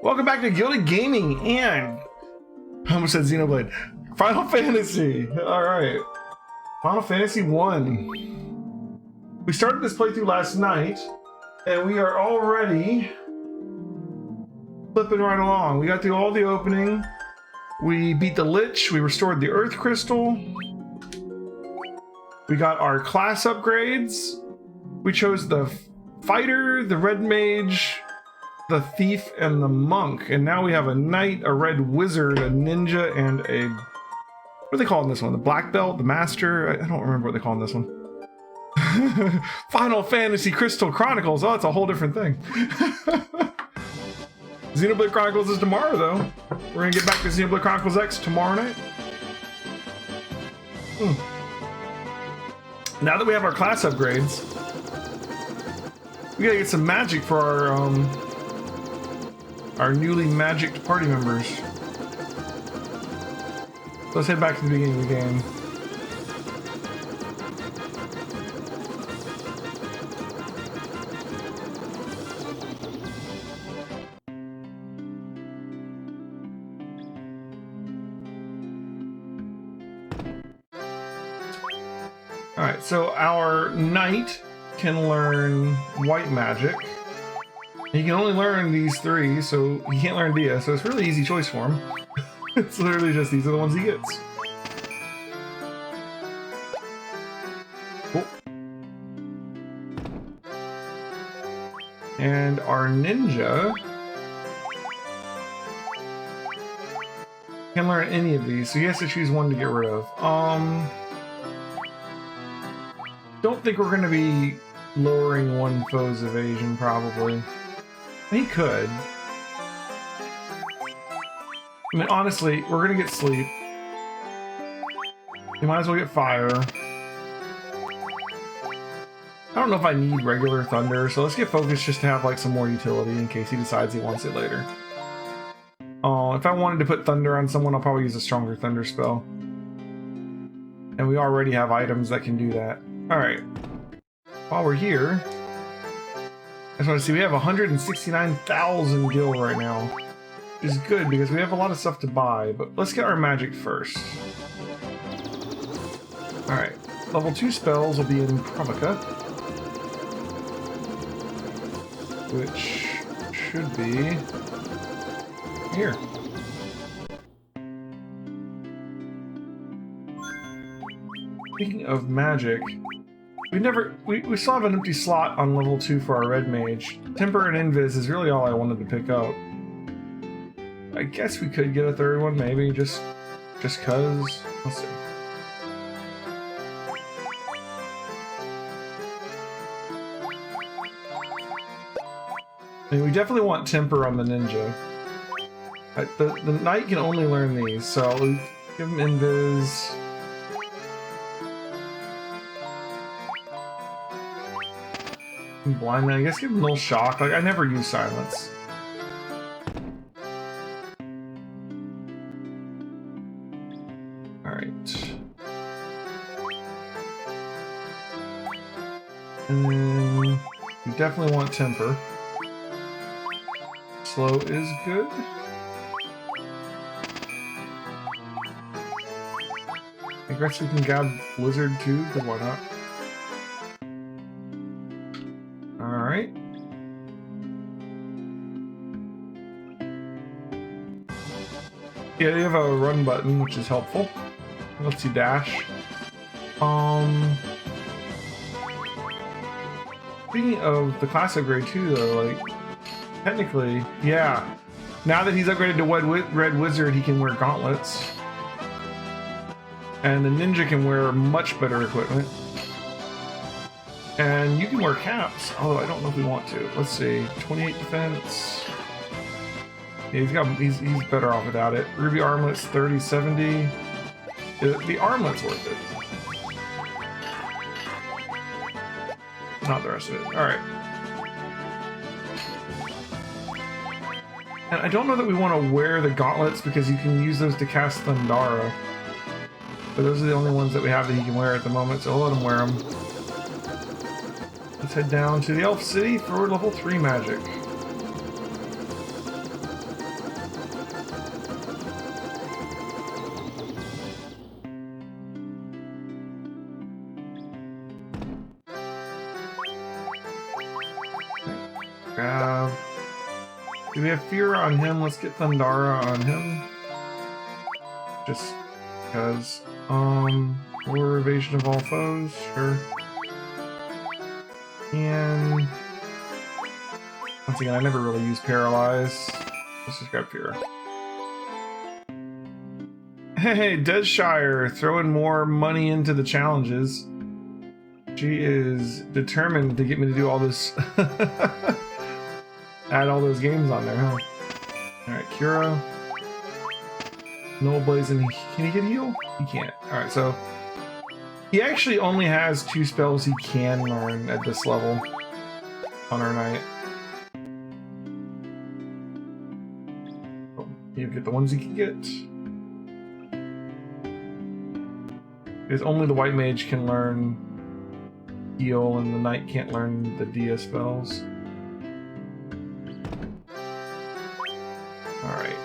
Welcome back to Gilded Gaming and I almost said Xenoblade. Final Fantasy. Alright. Final Fantasy 1. We started this playthrough last night and we are already flipping right along. We got through all the opening. We beat the Lich. We restored the Earth Crystal. We got our class upgrades. We chose the Fighter, the Red Mage, the Thief, and the Monk. And now we have a Knight, a Red Wizard, a Ninja, and a... What are they calling this one? The Black Belt? The Master? I don't remember what they call this one. Final Fantasy Crystal Chronicles. Oh, it's a whole different thing. Xenoblade Chronicles is tomorrow, though. We're gonna get back to Xenoblade Chronicles X tomorrow night. Now that we have our class upgrades, we gotta get some magic for our newly magicked party members. So let's head back to the beginning of the game. Alright, so our Knight can learn White Magic. He can only learn these three, so he can't learn Dia, so it's a really easy choice for him. It's literally just these are the ones he gets. Cool. And our Ninja can learn any of these, so he has to choose one to get rid of. Don't think we're going to be lowering one foe's evasion, probably. He could. I mean, honestly, we're going to get sleep. You might as well get fire. I don't know if I need regular thunder, so let's get focused just to have like some more utility in case he decides he wants it later. If I wanted to put thunder on someone, I'll probably use a stronger thunder spell. And we already have items that can do that. Alright. While we're here, I just want to see, we have 169,000 gil right now. Which is good because we have a lot of stuff to buy, but let's get our magic first. Alright. Level 2 spells will be in Provoca, which should be here. Speaking of magic, we still have an empty slot on level 2 for our Red Mage. Temper and Invis is really all I wanted to pick up. I guess we could get a third one, maybe, just cause. Let's see. I mean, we definitely want Temper on the Ninja. The Knight can only learn these, so we give him Invis. Blind Man, I guess give him a little shock. Like, I never use silence. Alright. And then we definitely want Temper. Slow is good. I guess we can grab Blizzard too, because why not? Alright. Yeah, you have a run button, which is helpful. It lets you dash. Speaking of the class upgrade too, though, like, technically, yeah. Now that he's upgraded to Red Wizard, he can wear gauntlets. And the Ninja can wear much better equipment. And you can wear caps, although I don't know if we want to. Let's see, 28 defense. Yeah, he's better off without it. Ruby armlets, 30, 70. The armlet's worth it. Not the rest of it. Alright. And I don't know that we want to wear the gauntlets because you can use those to cast Thundara. But those are the only ones that we have that he can wear at the moment, so we'll let him wear them. Let's head down to the Elf City for level 3 magic. Do we have fear on him? Let's get Thundara on him. Just because. Lower evasion of all foes, sure. And once again, I never really use Paralyze. Let's just grab Fear. Hey, Deadshire, throwing more money into the challenges. She is determined to get me to do all this. Add all those games on there, huh? Alright, Kuro. No Blazing. Can he get heal? He can't. Alright, so he actually only has 2 spells he can learn at this level on our knight. Oh, you get the ones he can get. Because only the white mage can learn heal, and the knight can't learn the Dia spells. Alright.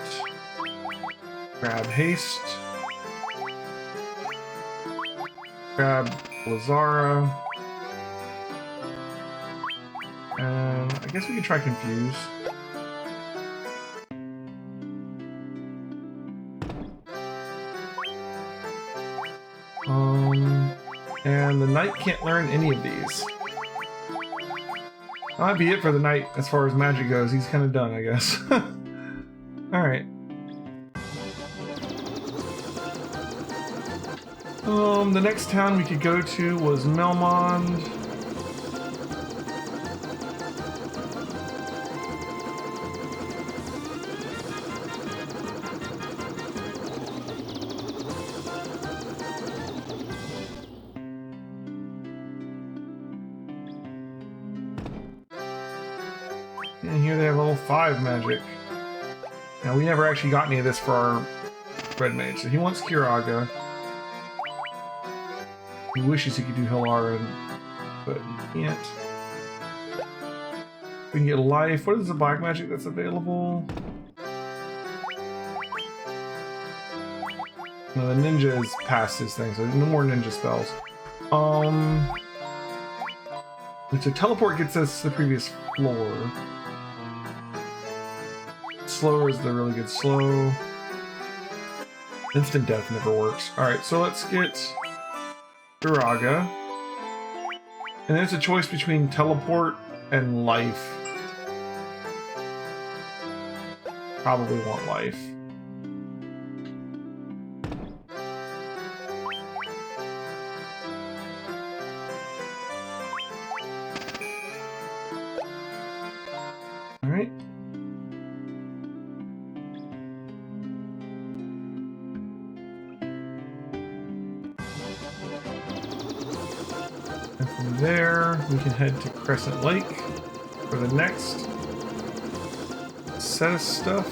Grab haste. Grab Lazara. And I guess we can try confuse. And the knight can't learn any of these. That might be it for the knight as far as magic goes. He's kind of done, I guess. Alright. The next town we could go to was Melmond. And here they have level 5 magic. Now we never actually got any of this for our red mage, so he wants Kiraga. He wishes he could do Hilaran, but he can't. We can get life. What is the black magic that's available? No, the ninja is past his thing, so no more ninja spells. So teleport gets us the previous floor. Slower is the really good slow. Instant death never works. Alright, so let's get Uraga. And then it's a choice between teleport and life. Probably want life. Alright. And from there, we can head to Crescent Lake for the next set of stuff.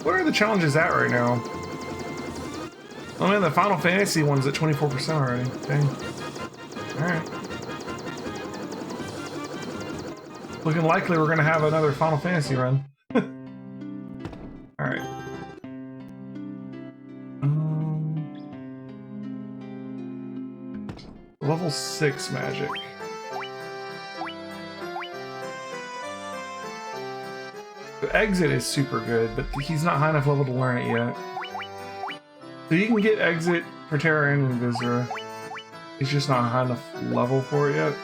What are the challenges at right now? Oh man, the Final Fantasy one's at 24% already. Dang. Alright. Looking likely we're gonna have another Final Fantasy run. Alright. Level 6 magic. The exit is super good, but he's not high enough level to learn it yet. So you can get exit for Terran and Viscera. He's just not high enough level for it yet.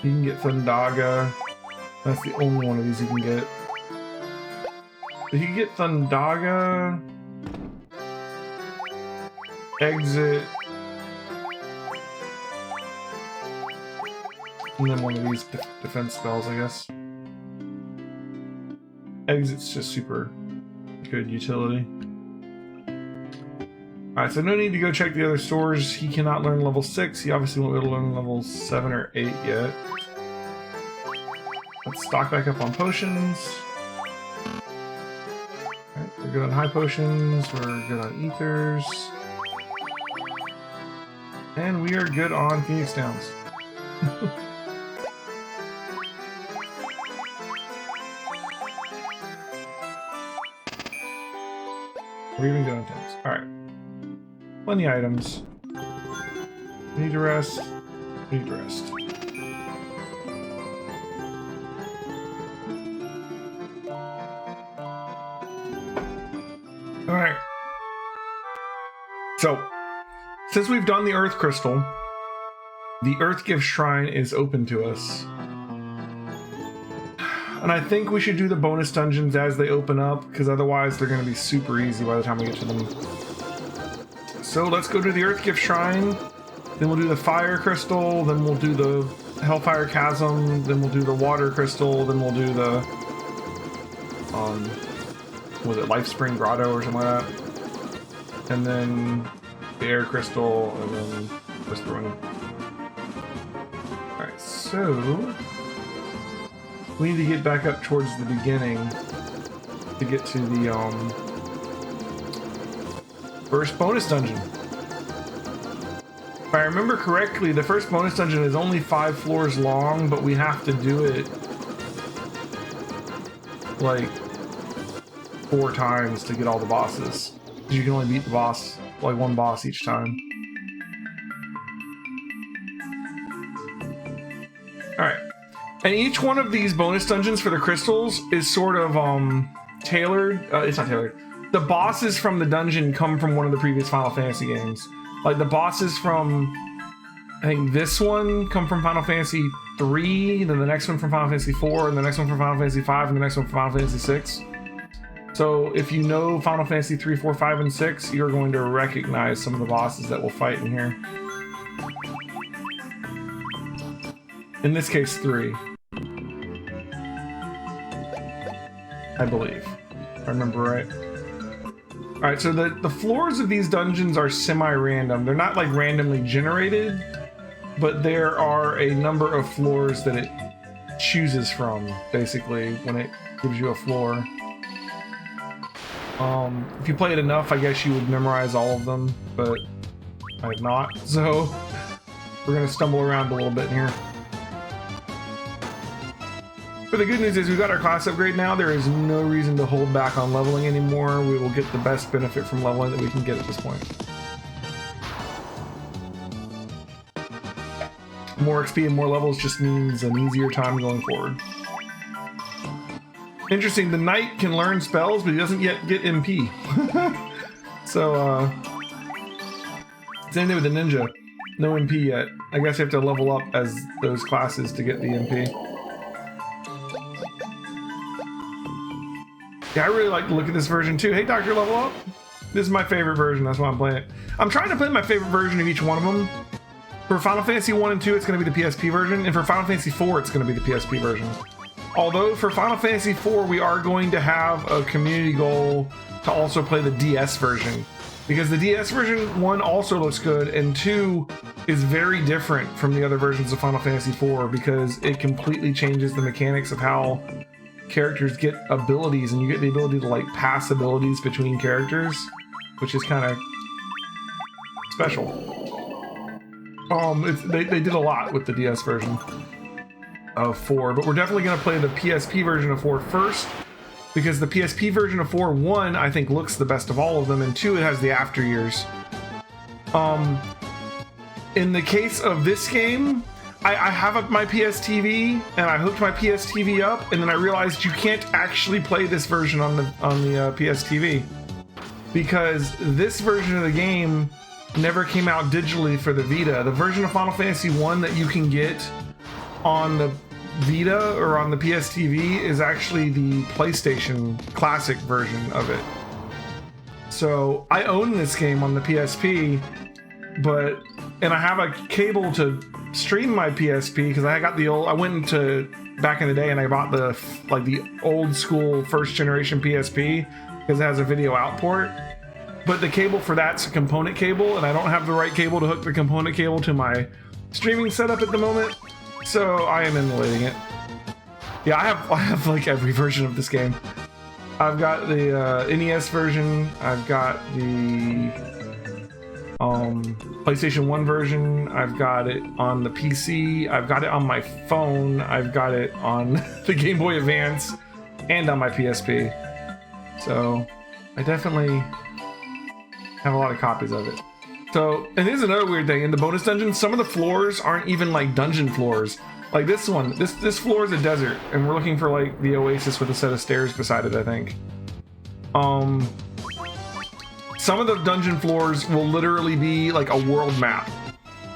You can get Thundaga. That's the only one of these you can get. If you get Thundaga, exit, and then one of these defense spells, I guess. Exit's just super good utility. Alright, so no need to go check the other stores. He cannot learn level 6. He obviously won't be able to learn level 7 or 8 yet. Let's stock back up on potions. Alright, we're good on high potions. We're good on ethers. And we are good on Phoenix Downs. We're even good on temps. Alright. Plenty of items. Need to rest. Need to rest. So, since we've done the Earth Crystal, the Earth Gift Shrine is open to us. And I think we should do the bonus dungeons as they open up, because otherwise they're going to be super easy by the time we get to them. So let's go to the Earth Gift Shrine, then we'll do the Fire Crystal, then we'll do the Hellfire Chasm, then we'll do the Water Crystal, then we'll do the, was it Life Spring Grotto or something like that? And then the Air Crystal, and then just the run. Alright, so we need to get back up towards the beginning to get to the first bonus dungeon. If I remember correctly, the first bonus dungeon is only 5 floors long, but we have to do it like 4 times to get all the bosses. You can only beat the boss, like 1 boss each time. Alright. And each one of these bonus dungeons for the crystals is sort of tailored. It's not tailored. The bosses from the dungeon come from one of the previous Final Fantasy games. Like the bosses from, I think this one come from Final Fantasy 3, then the next one from Final Fantasy 4, and the next one from Final Fantasy 5, and the next one from Final Fantasy 6. So if you know Final Fantasy 3, 4, 5, and 6, you're going to recognize some of the bosses that we'll fight in here. In this case, 3. I believe. If I remember right. Alright, so the floors of these dungeons are semi-random. They're not like randomly generated, but there are a number of floors that it chooses from, basically, when it gives you a floor. If you play it enough, I guess you would memorize all of them, but I have not, so we're gonna stumble around a little bit in here. But the good news is we've got our class upgrade now. There is no reason to hold back on leveling anymore. We will get the best benefit from leveling that we can get at this point. More XP and more levels just means an easier time going forward. Interesting, the knight can learn spells, but he doesn't yet get MP. So, same thing with the ninja. No MP yet. I guess you have to level up as those classes to get the MP. Yeah, I really like to look at this version too. Hey, Dr. Level Up. This is my favorite version, that's why I'm playing it. I'm trying to play my favorite version of each one of them. For Final Fantasy 1 and 2, it's going to be the PSP version, and for Final Fantasy 4, it's going to be the PSP version. Although for Final Fantasy 4, we are going to have a community goal to also play the DS version. Because the DS version, 1, also looks good, and 2 is very different from the other versions of Final Fantasy 4 because it completely changes the mechanics of how characters get abilities, and you get the ability to like pass abilities between characters, which is kind of special. They did a lot with the DS version of 4, but we're definitely going to play the PSP version of 4 first, because the PSP version of 4, 1, I think looks the best of all of them, and 2, it has the after years. In the case of this game, I have my PS TV, and I hooked my PS TV up, and then I realized you can't actually play this version on the PS TV, because this version of the game never came out digitally for the Vita. The version of Final Fantasy 1 that you can get on the Vita or on the PS TV is actually the PlayStation Classic version of it. So I own this game on the PSP, and I have a cable to stream my PSP because I got the old. I went into back in the day and I bought the old school first generation PSP because it has a video out port. But the cable for that's a component cable, and I don't have the right cable to hook the component cable to my streaming setup at the moment, so I am emulating it. Yeah, I have like every version of this game. I've got the NES version. I've got the PlayStation 1 version. I've got it on the PC. I've got it on my phone. I've got it on the Game Boy Advance and on my PSP. So I definitely have a lot of copies of it. So, and here's another weird thing. In the bonus dungeons, some of the floors aren't even like dungeon floors. Like this one, this floor is a desert, and we're looking for like the oasis with a set of stairs beside it, I think. some of the dungeon floors will literally be like a world map.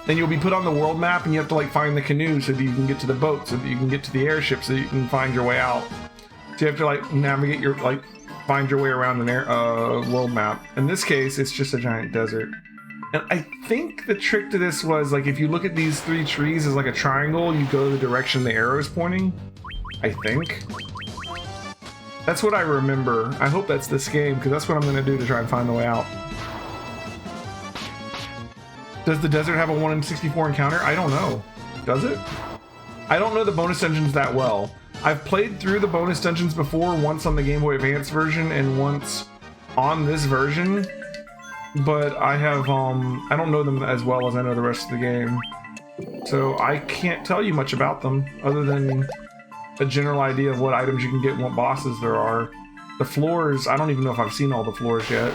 And you'll be put on the world map and you have to like find the canoe so that you can get to the boat, so that you can get to the airship, so that you can find your way out. So you have to like navigate your, like find your way around an world map. In this case, it's just a giant desert. And I think the trick to this was like, if you look at these 3 trees as like a triangle, you go the direction the arrow is pointing. I think. That's what I remember. I hope that's this game, because that's what I'm going to do to try and find the way out. Does the desert have a 1 in 64 encounter? I don't know. Does it? I don't know the bonus dungeons that well. I've played through the bonus dungeons before, once on the Game Boy Advance version and once on this version. But I have, I don't know them as well as I know the rest of the game. So I can't tell you much about them, other than a general idea of what items you can get and what bosses there are. The floors, I don't even know if I've seen all the floors yet,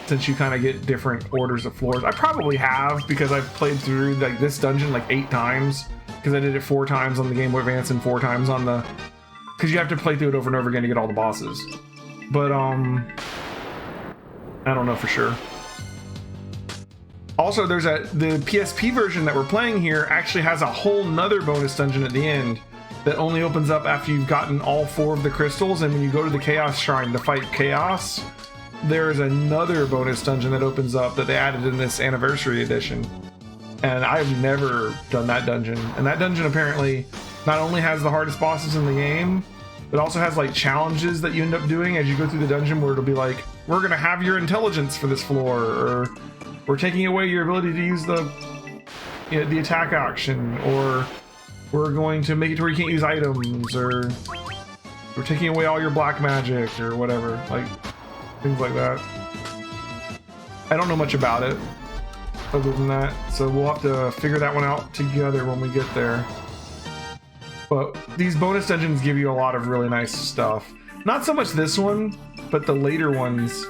since you kind of get different orders of floors. I probably have, because I've played through like this dungeon like 8 times, because I did it 4 times on the Game Boy Advance and 4 times on the... because you have to play through it over and over again to get all the bosses. But, I don't know for sure. Also, there's the PSP version that we're playing here actually has a whole nother bonus dungeon at the end that only opens up after you've gotten all 4 of the crystals, and when you go to the Chaos Shrine to fight Chaos, there's another bonus dungeon that opens up that they added in this Anniversary Edition. And I've never done that dungeon. And that dungeon apparently not only has the hardest bosses in the game, but also has like challenges that you end up doing as you go through the dungeon, where it'll be like, we're gonna have your intelligence for this floor, or we're taking away your ability to use the attack action, or we're going to make it to where you can't use items, or we're taking away all your black magic, or whatever, like things like that. I don't know much about it other than that, so we'll have to figure that one out together when we get there. But these bonus dungeons give you a lot of really nice stuff. Not so much this one, but the later ones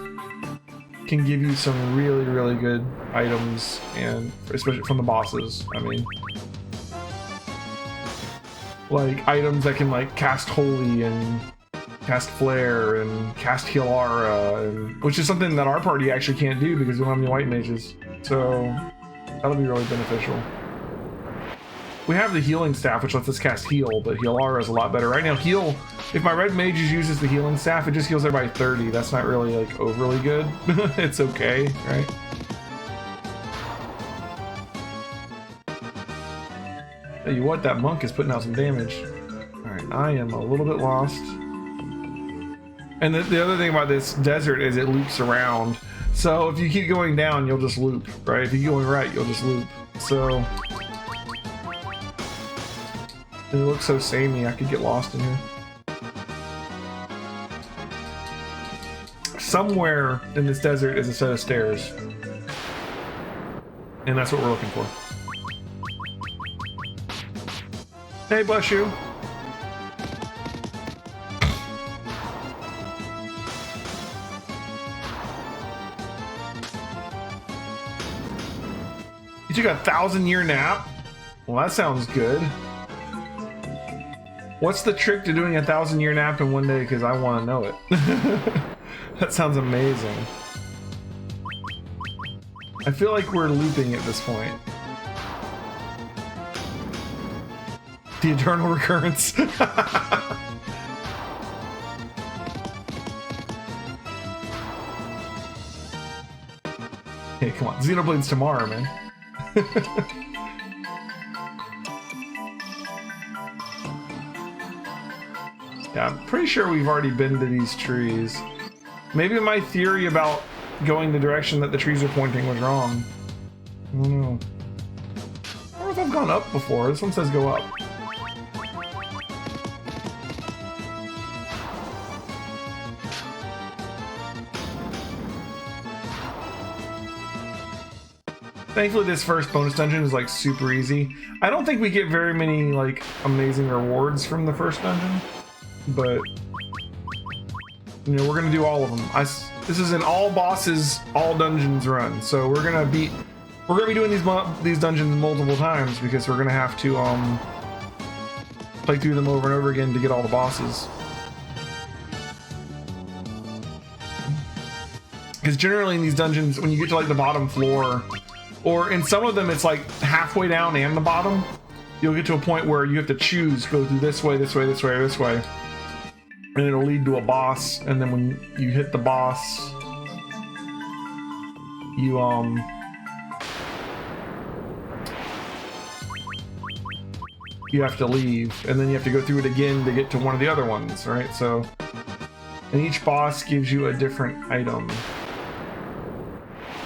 can give you some really, really good items, and especially from the bosses. I mean, like items that can like cast Holy and cast Flare and cast Heal Aura, and, which is something that our party actually can't do because we don't have any white mages. So that'll be really beneficial. We have the healing staff, which lets us cast heal, but Heal Aura is a lot better. Right now, heal, if my red mage uses the healing staff, it just heals everybody 30. That's not really like overly good. It's okay, right? Tell you what, that monk is putting out some damage. Alright, I am a little bit lost. And the other thing about this desert is it loops around. So if you keep going down, you'll just loop, right? If you keep going right, you'll just loop. So it looks so samey, I could get lost in here. Somewhere in this desert is a set of stairs. And that's what we're looking for. Hey, bless you. You took a 1,000-year nap? Well, that sounds good. What's the trick to doing a 1,000-year nap in one day? Because I want to know it. That sounds amazing. I feel like we're looping at this point. The eternal recurrence. Hey, come on. Xenoblade's tomorrow, man. Yeah, I'm pretty sure we've already been to these trees. Maybe my theory about going the direction that the trees are pointing was wrong. I don't know. I wonder if I've gone up before. This one says go up. Thankfully, this first bonus dungeon is like super easy. I don't think we get very many like amazing rewards from the first dungeon, but you know, we're gonna do all of them. This is an all bosses, all dungeons run, so we're gonna be doing these dungeons multiple times because we're gonna have to play through them over and over again to get all the bosses. Because generally in these dungeons, when you get to like the bottom floor, or in some of them it's like halfway down and the bottom, you'll get to a point where you have to choose, go through this way, this way, this way, or this way. And it'll lead to a boss, and then when you hit the boss, you have to leave, and then you have to go through it again to get to one of the other ones, right? So, and each boss gives you a different item.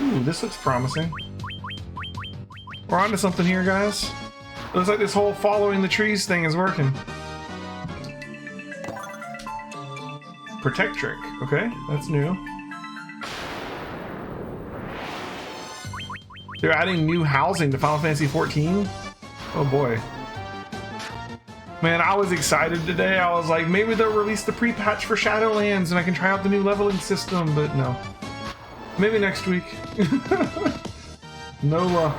Ooh, this looks promising. We're onto something here, guys. Looks like this whole following the trees thing is working. Protect trick, okay, that's new. They're adding new housing to Final Fantasy XIV? Oh boy. Man, I was excited today. I was like, maybe they'll release the pre-patch for Shadowlands and I can try out the new leveling system, but no. Maybe next week. No luck.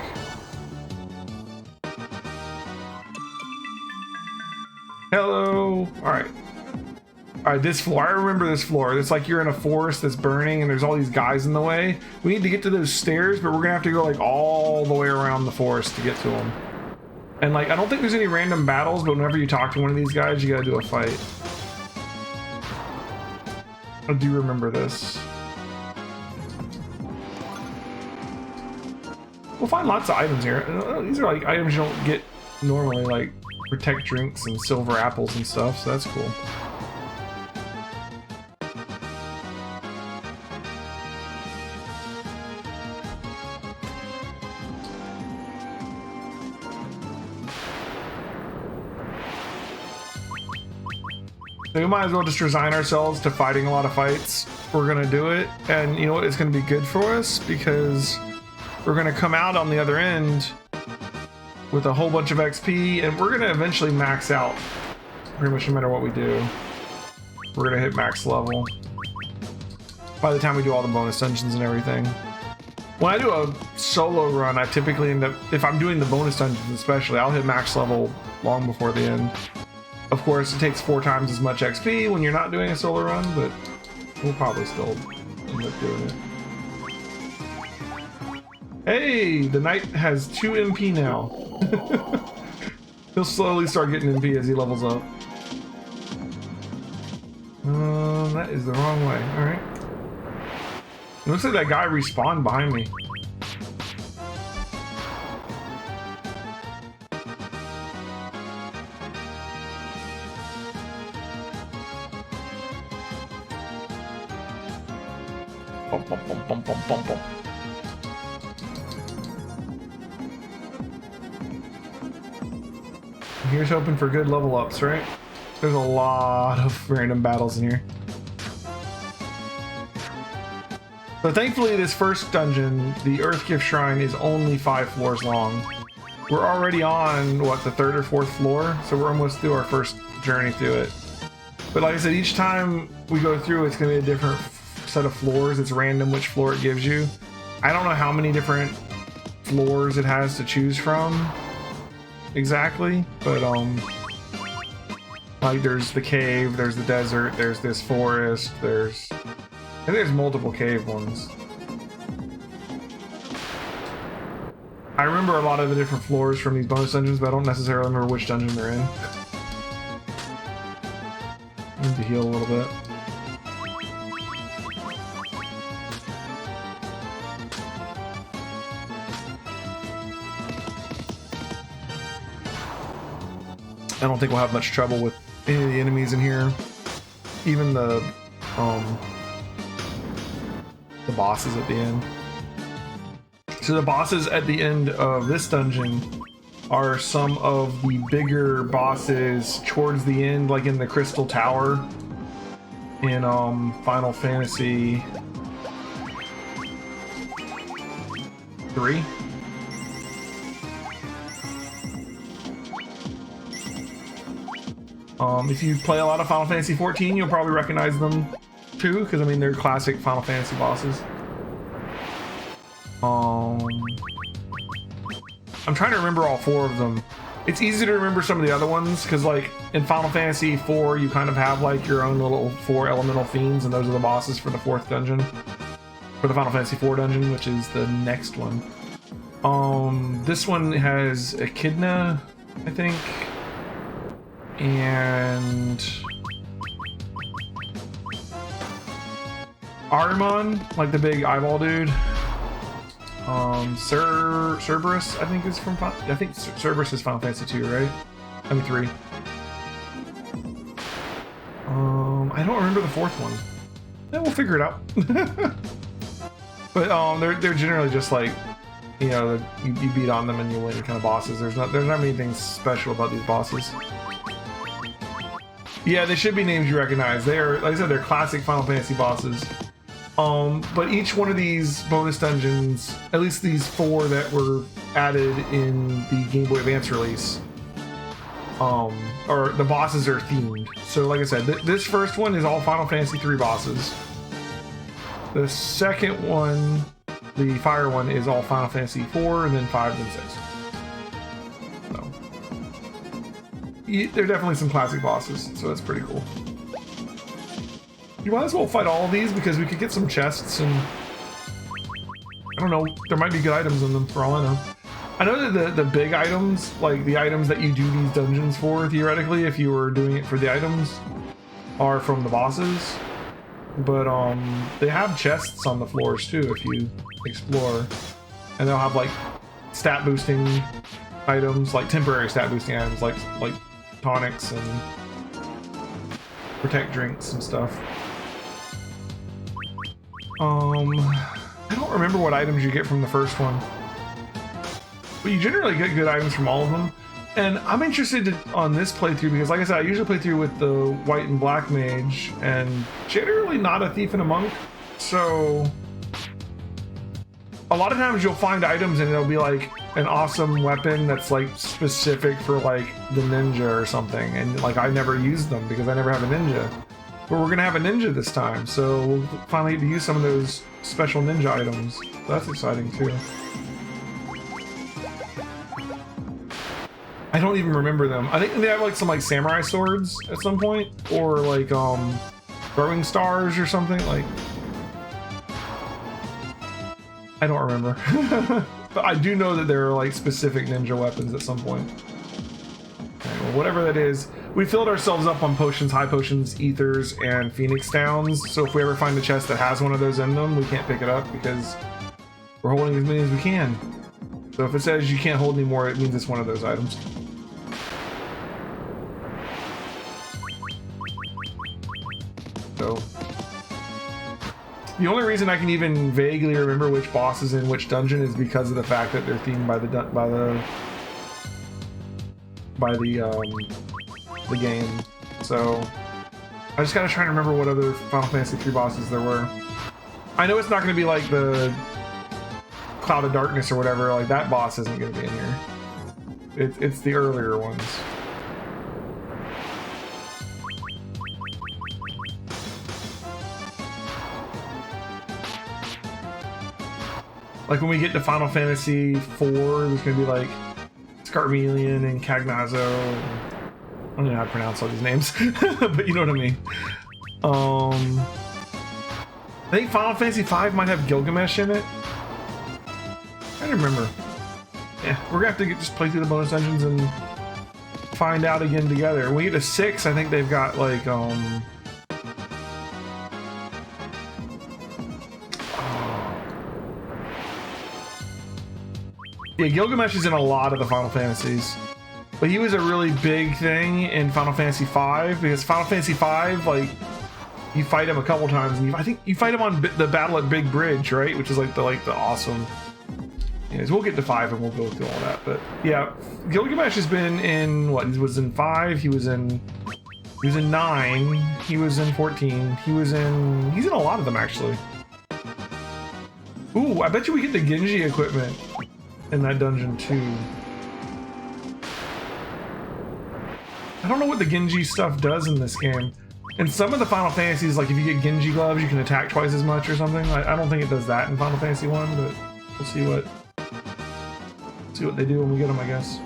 Hello. Alright, this floor. I remember this floor. It's like you're in a forest that's burning and there's all these guys in the way. We need to get to those stairs, but we're gonna have to go like all the way around the forest to get to them. And like, I don't think there's any random battles, but whenever you talk to one of these guys, you gotta do a fight. I do remember this. We'll find lots of items here. These are like items you don't get normally, like protect drinks and silver apples and stuff, so that's cool. So we might as well just resign ourselves to fighting a lot of fights. We're gonna do it, and you know what? It's gonna be good for us because we're gonna come out on the other end with a whole bunch of XP, and we're gonna eventually max out. Pretty much no matter what we do, we're gonna hit max level by the time we do all the bonus dungeons and everything. When I do a solo run, I typically end up, if I'm doing the bonus dungeons especially, I'll hit max level long before the end. Of course, it takes 4 times as much XP when you're not doing a solo run, but we'll probably still end up doing it. Hey, the knight has 2 MP now. He'll slowly start getting MP as he levels up. That is the wrong way. Alright. It looks like that guy respawned behind me. Bum, bum, bum, bum, bum, bum, bum. Here's hoping for good level ups, right? There's a lot of random battles in here. So thankfully this first dungeon, the Earthgift Shrine, is only 5 floors long. We're already on, what, the 3rd or 4th floor? So we're almost through our first journey through it. But like I said, each time we go through, it's going to be a different set of floors. It's random which floor it gives you. I don't know how many different floors it has to choose from exactly, but like there's the cave, there's the desert, there's this forest, I think there's multiple cave ones. I remember a lot of the different floors from these bonus dungeons, but I don't necessarily remember which dungeon they're in. I need to heal a little bit. I don't think we'll have much trouble with any of the enemies in here. Even the bosses at the end. So the bosses at the end of this dungeon are some of the bigger bosses towards the end, like in the Crystal Tower in Final Fantasy 3. If you play a lot of Final Fantasy 14, you'll probably recognize them too, because I mean they're classic Final Fantasy bosses. I'm trying to remember all 4 of them. It's easy to remember some of the other ones, because like in Final Fantasy 4 you kind of have like your own little 4 elemental fiends, and those are the bosses for the 4th dungeon. for the Final Fantasy IV dungeon, which is the next one. This one has Echidna, I think, and Ahriman, like the big eyeball dude. Cerberus, I think is from. I think Cerberus is Final Fantasy 2, right? I mean 3. I don't remember the fourth one. Yeah, we'll figure it out. But they're generally just like, you know, you beat on them and you win kind of bosses. There's not many things special about these bosses. Yeah, they should be names you recognize. They are, like I said, they're classic Final Fantasy bosses. But each one of these bonus dungeons, at least these 4 that were added in the Game Boy Advance release, or the bosses are themed. So like I said, this first one is all Final Fantasy 3 bosses. The second one, the fire one, is all Final Fantasy 4, and then 5, and 6. So they're definitely some classic bosses, so that's pretty cool. You might as well fight all of these because we could get some chests, and I don't know, there might be good items in them for all I know. I know that the big items, like the items that you do these dungeons for, theoretically, if you were doing it for the items, are from the bosses. But they have chests on the floors too if you explore, and they'll have like stat boosting items, like temporary stat boosting items, like tonics and protect drinks and stuff. I don't remember what items you get from the first one, but you generally get good items from all of them. And I'm interested on this playthrough because, like I said, I usually play through with the white and black mage, and generally not a thief and a monk. So a lot of times you'll find items and it'll be like an awesome weapon that's like specific for like the ninja or something, and like I never use them because I never have a ninja. But we're gonna have a ninja this time, so we'll finally get to use some of those special ninja items. So that's exciting too. I don't even remember them. I think they have like some like samurai swords at some point, or like throwing stars or something. Like, I don't remember. But I do know that there are like specific ninja weapons at some point. Okay, well, whatever that is, we filled ourselves up on potions, high potions, ethers, and phoenix downs. So if we ever find a chest that has one of those in them, we can't pick it up because we're holding as many as we can. So if it says you can't hold any more, it means it's one of those items. So the only reason I can even vaguely remember which boss is in which dungeon is because of the fact that they're themed by the game. So I just gotta try to remember what other Final Fantasy 3 bosses there were. I know it's not gonna be like the Cloud of Darkness or whatever, like that boss isn't gonna be in here. It's the earlier ones. Like when we get to Final Fantasy IV, there's gonna be like Scarmelian and Cagnazzo. I don't know how to pronounce all these names, but you know what I mean. I think Final Fantasy V might have Gilgamesh in it. I don't remember. Yeah, we're gonna have to just play through the bonus dungeons and find out again together. When we get to 6, I think they've got like yeah, Gilgamesh is in a lot of the Final Fantasies, but he was a really big thing in Final Fantasy V because Final Fantasy V, like, you fight him a couple times, and I think you fight him on the battle at Big Bridge, right? Which is like the awesome. Anyways, we'll get to 5 and we'll go through all that. But yeah, Gilgamesh has been in what? He was in 5. He was in 9. He was in 14. He's in a lot of them actually. Ooh, I bet you we get the Genji equipment in that dungeon too. I don't know what the Genji stuff does in this game. In some of the Final Fantasies, like if you get Genji gloves, you can attack twice as much or something. I don't think it does that in Final Fantasy 1, but we'll see what they do when we get them, I guess.